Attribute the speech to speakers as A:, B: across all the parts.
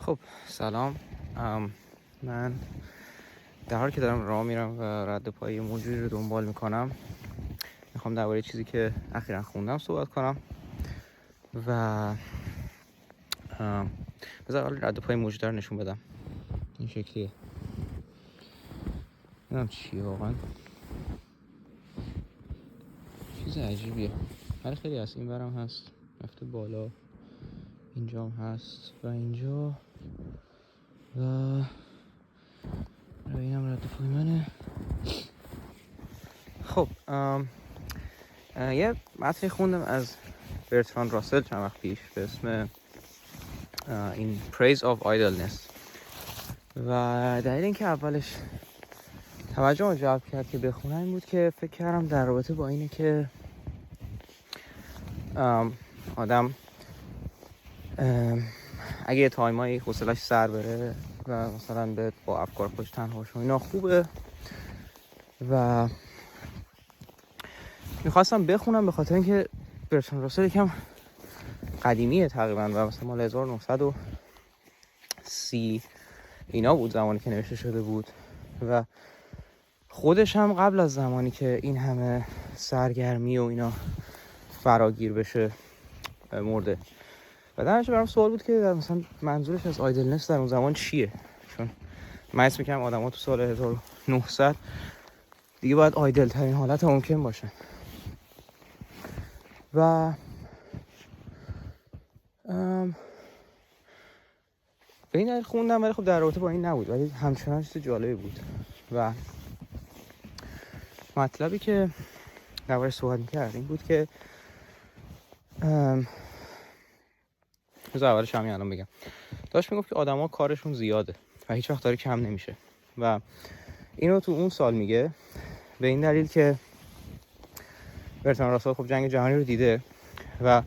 A: خب سلام. من در حالی که دارم راه میرم و رد پایی موجودی رو دنبال میکنم، میخوام درباره چیزی که اخیراً خوندم صحبت کنم و بذار حالا رد پای موجود رو نشون بدم. این شکلیه. نمیدونم چیه واقعا، چیز عجیبیه، ولی خیلی هست. این برم هست، رفته بالا، اینجا هم هست و اینجا و اینم رد پای منه. خب یه متنی خوندم از برتراند راسل چند وقت پیش به اسم این Praise of Idleness و دلیل اینکه اولش توجه جلب کرد که بخونم این بود که فکر کردم در رابطه با اینه که آدم اگه یه تایمایی حوصله‌اش سر بره و مثلا به با افکار خودش تنها شه اینا خوبه و میخواستم بخونم به خاطر اینکه برتراند راسل یکم قدیمیه تقریبا و مثلا مال 1930 اینا بود زمانی که نوشته شده بود و خودش هم قبل از زمانی که این همه سرگرمی و اینا فراگیر بشه مرده و درش برام سوال بود که در مثلا منظورش از آیدلنس در اون زمان چیه، چون من اسم میکنم آدم ها تو سال 1900 دیگه باید آیدل ترین حالت ممکن باشن و به این دلیل خوندم، ولی خب در رابطه با این نبود، ولی همچنان چیز جالبی بود و مطلبی که دربارش صحبت می‌کرد این بود که اولش همین الان بگم. داشت میگفت که آدما کارشون زیاده و هیچ وقت داره کم نمیشه و اینو تو اون سال میگه به این دلیل که برتراند راسل خب جنگ جهانی رو دیده و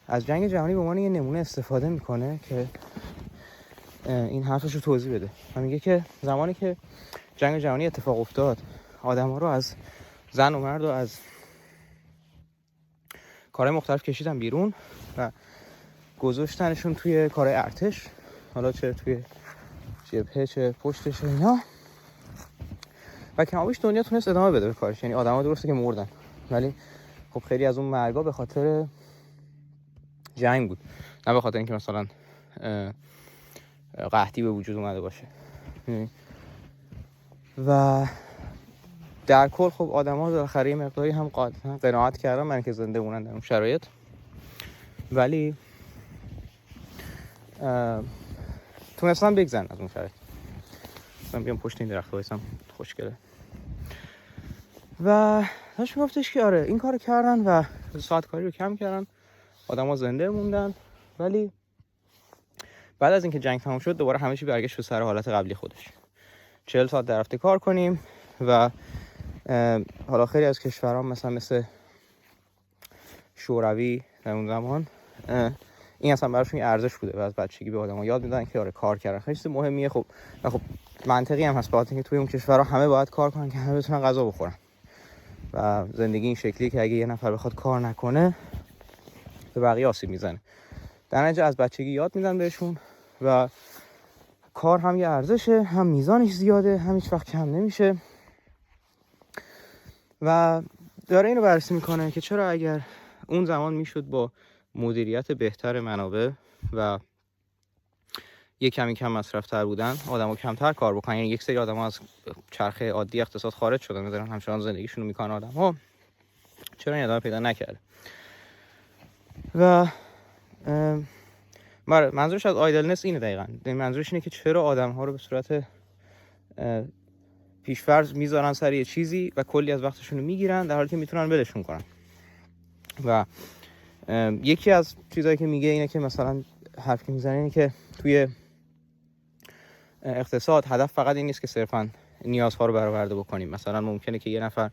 A: از جنگ جهانی به عنوان یه نمونه استفاده میکنه که این حرفش رو توضیح بده و میگه که زمانی که جنگ جهانی اتفاق افتاد آدما رو از زن و مرد و از کارهای مختلف کشیدن بیرون و گذاشتنشون توی کارهای ارتش، حالا چه توی جبهه چه پشتش و اینا، و کمابیش دنیا تونست ادامه بده به کارش. یعنی آدما درسته که مردن ولی خب خیلی از اون مرگا به خاطر جنگ بود، نه به خاطر اینکه مثلا قحطی به وجود اومده باشه. و در کل خب آدما بالاخره یه مقداری هم قناعت کردن من که زنده مونن در اون شرایط، ولی تونستن بگذرن از اون شرایط. من بیام پشت این درخت وایسم، خوشگله. و داشت میگفتش که آره این کارو کردن و ساعت کاری رو کم کردن، آدما زنده موندن، ولی بعد از اینکه جنگ تموم شد دوباره همه چی برگشت به سر حالت قبلی خودش. 40 ساعت در هفته کار کنیم و حالا خیلی از کشورها مثل شوروی در اون زمان این اصلا براشون یه ارزش بوده و از بچگی به آدم‌ها یاد میدن که آره کار کردن خیلی چیز مهمیه. خب و خب منطقی هم هست، با اینکه توی اون کشورها همه باید کار کنن که همه بتونن غذا بخورن و زندگی این شکلیه که اگه یه نفر بخواد کار نکنه به بقیه آسیب میزنه. در نتیجه از بچگی یاد میدن بهشون و کار هم یه ارزشه، هم میزانش زیاده، هم هیچ وقت کم نمیشه و داره اینو بررسی میکنه که چرا اگر اون زمان میشد با مدیریت بهتر منابع و یه کمی کم مصرف تر بودن آدم‌ها کمتر کار بکنن، یعنی یک سری آدم‌ها از چرخه عادی اقتصاد خارج شدن و دارن همچنان زندگیشون رو میکنن، آدم‌ها چرا این ادامه پیدا نکرده. و منظورش از آیدلنس اینه دقیقاً. منظورش اینه که چرا آدم‌ها رو به صورت پیش‌فرض میذارن سر یه چیزی و کلی از وقتشون رو میگیرن در حالی که میتونن ولشون کنن. و یکی از چیزایی که میگه اینه که مثلا حرف که میزنه اینه که توی اقتصاد هدف فقط این نیست که صرفاً نیازها رو برآورده بکنیم. مثلا ممکنه که یه نفر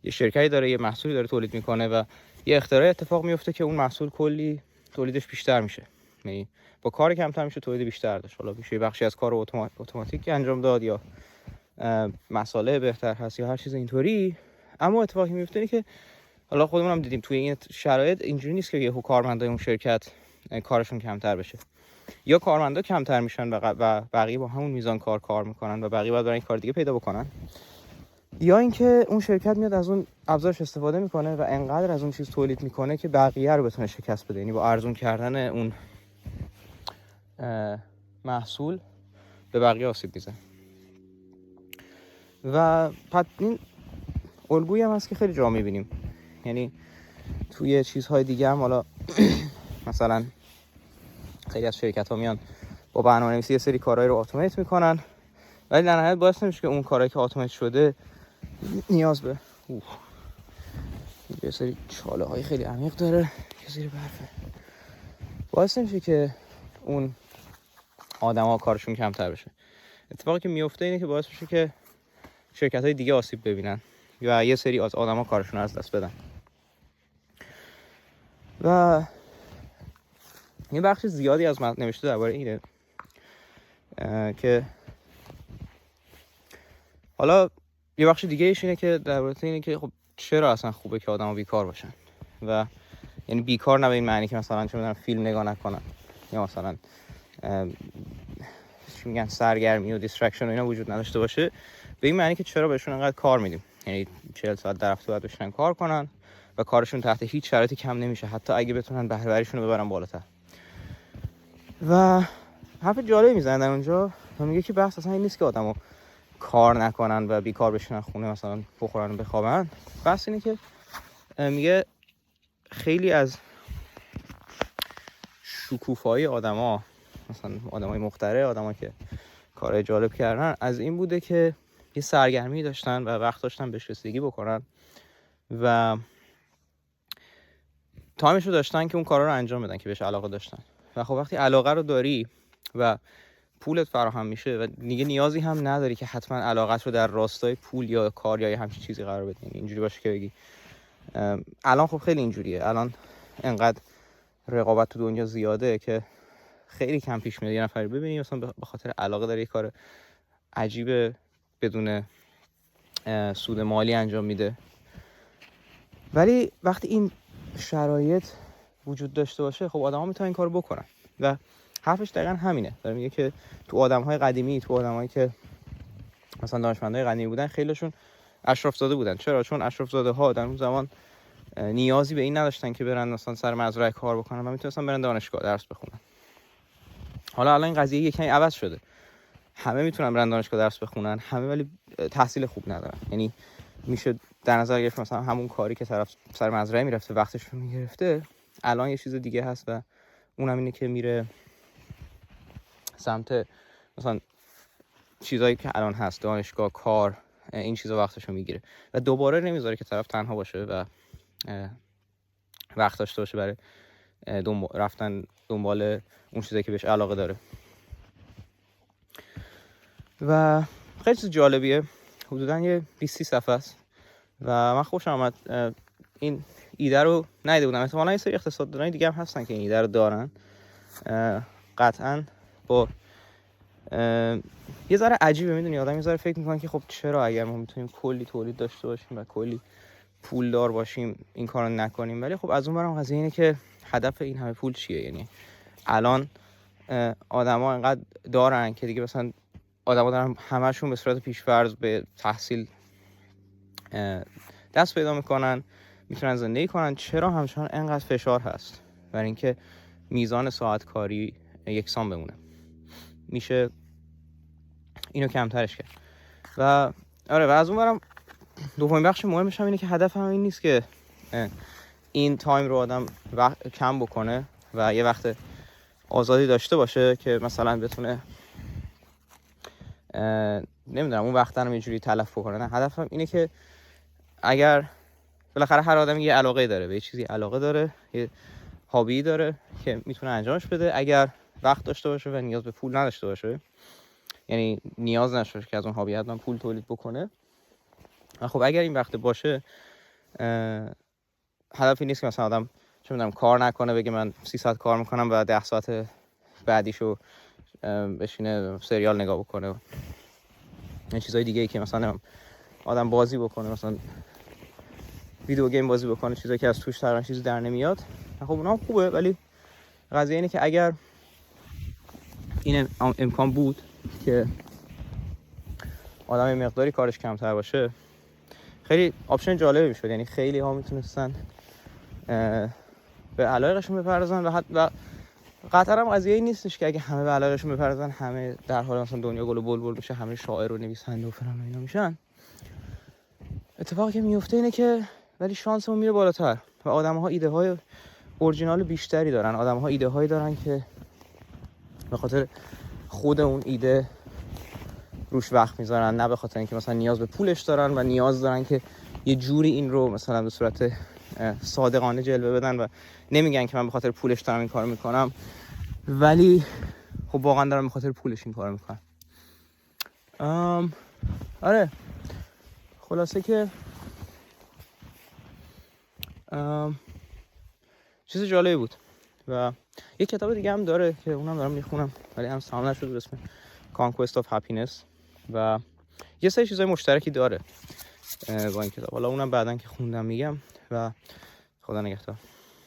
A: یه شرکتی داره، یه محصولی داره تولید میکنه و یه اختراع اتفاق میفته که اون محصول کلی تولیدش بیشتر میشه، یعنی با کار کمتر میشه تولید بیشتر داشت. حالا میشه بخشی از کار اتوماتیک انجام داد یا مساله بهتر هست یا هر چیز اینطوری. اما اتفاقی میفته اینه که حالا خودمون هم دیدیم توی این شرایط اینجوری نیست که یهو کارمندای اون شرکت کارشون کمتر بشه. یا کارمندا کمتر میشن و بقیه با همون میزان کار میکنن و بقیه باید برای کار دیگه پیدا بکنن، یا اینکه اون شرکت میاد از اون ابزارش استفاده میکنه و انقدر از اون چیز تولید میکنه که بقیه رو بتونه شکست بده. یعنی با ارزون کردن اون محصول به بقیه آسیب میزنه. و پس این الگویی هم هست که خیلی جا میبینیم. یعنی توی چیزهای دیگه هم حالا مثلا خیلی از شرکت ها میان با برنامه‌نویسی یه سری کارهای رو اتومات میکنن، ولی در نهایت باعث نمیشه که اون کارهایی که اتومات شده نیاز به یه سری چاله های خیلی عمیق داره که زیر برفه، باعث نمیشه که اون آدما کارشون کمتر بشه. اتفاقی که میفته اینه که باعث میشه که شرکت های دیگه آسیب ببینن و یه سری از آدما کارشون رو از دست بدن. و یه بخش زیادی از متن نوشته درباره اینه که حالا یه بخش دیگه ایش اینه که درباره اینه که خب چرا اصلا خوبه که آدما بیکار باشن. و یعنی بیکار نه به این معنی که مثلا چه می‌دونم فیلم نگاه نکنن یا مثلا چی میگن سرگرمی و دیسترکشن و اینا وجود نداشته باشه، به این معنی که چرا بهشون انقدر کار میدیم. یعنی 40 ساعت در هفته باید بشینن کار کنن و کارشون تحت هیچ شرایطی کم نمیشه، حتی اگه بتونن بهره وریشون رو ببرن بالاتر. و حرف جالبی میزنن در اونجا و میگه که بحث اصلا این نیست که آدمو کار نکنن و بیکار بشینن خونه مثلا بخورن و بخوابن. بحث اینه که میگه خیلی از شکوفایی آدما، مثلا آدمای مخترع، آدمایی که کارهای جالب کردن، از این بوده که یه سرگرمی داشتن و وقت داشتن بهش رسیدگی بکنن و تایمش رو داشتن که اون کارا رو انجام بدن که بهش علاقه داشتن. و خب وقتی علاقه رو داری و پولت فراهم میشه و دیگه نیازی هم نداری که حتما علاقت رو در راستای پول یا کار یا همچین چیزی قرار بدی. یعنی اینجوری باشه که بگی الان خب خیلی اینجوریه، الان انقدر رقابت تو دنیا زیاده که خیلی کم پیش میاد یه نفر ببینی مثلا به خاطر علاقه داره یه کار عجیب بدون سود مالی انجام میده. ولی وقتی این شرایط وجود داشته باشه خب آدم‌ها میتونن این کارو بکنن. و حرفش دقیقاً همینه. داره میگه که تو آدم‌های قدیمی، تو آدمایی که مثلا دانشمندای قدیمی بودن، خیلیشون اشراف‌زاده بودن. چرا؟ چون اشراف‌زاده‌ها در اون زمان نیازی به این نداشتن که برن مثلا سر مزرعه کار بکنن و میتونستن برن دانشگاه درس بخونن. حالا الان این قضیه یه کمی عوض شده. همه میتونن برن دانشگاه درس بخونن، همه، ولی تحصیل خوب ندارن. یعنی میشه در نظر گرفت مثلا همون کاری که طرف سر مزرعه میرفته وقتش رو میگرفته، الان یه چیز دیگه هست و اونم اینه که میره سمت مثلا چیزایی که الان هست، دانشگاه، کار، این چیزا وقتش رو میگیره و دوباره نمیذاره که طرف تنها باشه و وقت داشته باشه برای رفتن دنبال اون چیزایی که بهش علاقه داره. و خیلی چیز جالبیه، حدوداً یه 20 صفحه است و من خوشم آمد. این ایده رو ندیده بودم. احتمالاً یه سری اقتصاددانای دیگه هم هستن که این ایده رو دارن. قطعاً با یه ذره عجیبه، میدونی آدم یه ذره فکر میکنه که خب چرا اگر ما میتونیم کلی تولید داشته باشیم و کلی پولدار باشیم این کارو نکنیم. ولی خب از اون برم قضیه اینه که هدف این همه پول چیه؟ یعنی الان آدما انقدر دارن که دیگه مثلا آدما دارن همشون به صورت پیش‌فرض به تحصیل دست پیدا میکنن، میتونن زندگی کنن. چرا همچنان انقدر فشار هست برای اینکه میزان ساعت کاری یکسان بمونه؟ میشه اینو کمترش کرد. و آره، و از اون برم دومین بخش مهمش هم اینه که هدف هم این نیست که این تایم رو آدم کم بکنه و یه وقت آزادی داشته باشه که مثلا بتونه نمیدونم اون وقت رو یه جوری تلف بکنه. نه، هدفم اینه که اگر بالاخره هر آدمی یه علاقه داره، به یه چیزی علاقه داره، یه هابی داره که میتونه انجامش بده، اگر وقت داشته باشه و نیاز به پول نداشته باشه، یعنی نیاز نشه باشه که از اون هابی حتما پول تولید بکنه. و خب اگر این وقت باشه، هدفی نیست که مثلا آدم چه میدونم کار نکنه، بگه من 30 ساعت کار میکنم و 10 ساعت بعدیشو بشینه سریال نگاه بکنه و این چیزای دیگه ای که مثلا آدم بازی بکنه، مثلا ویدیو گیم بازی بکنه، چیزایی که از توش تقریبا چیزی در نمیاد. خب اونها خوبه، ولی قضیه اینه که اگر این امکان بود که آدم مقداری کارش کمتر باشه، خیلی آپشن جالبی میشد. یعنی خیلی ها میتونستن به علایقشون بپردازن و قطعا هم قضیه نیستش که اگه همه به علایقشون بپردازن همه در حال مثلا دنیا گل و بلبل بشه، همه شاعر و نویسنده و فلان و اینا میشن. اتفاقی که میفته اینه که ولی شانسمون میره بالاتر و آدم‌ها ایده‌های اورجینال بیشتری دارن. آدم‌ها ایده‌هایی دارن که به خاطر خود اون ایده روش وقت میذارن، نه به خاطر اینکه مثلا نیاز به پولش دارن و نیاز دارن که یه جوری این رو مثلا به صورت صادقانه جلوه بدن و نمیگن که من به خاطر پولش دارم این کارو میکنم، ولی خب واقعا دارم به خاطر پولش این کارو میکنم. آره خلاصه که چیز جالبی بود. و یه کتاب دیگه هم داره که اونم دارم میخونم ولی هم سام نشد، به اسم Conquest of Happiness و یه سری چیزای مشترکی داره با این کتاب. حالا اونم بعدن که خوندم میگم و خدا نگهدار.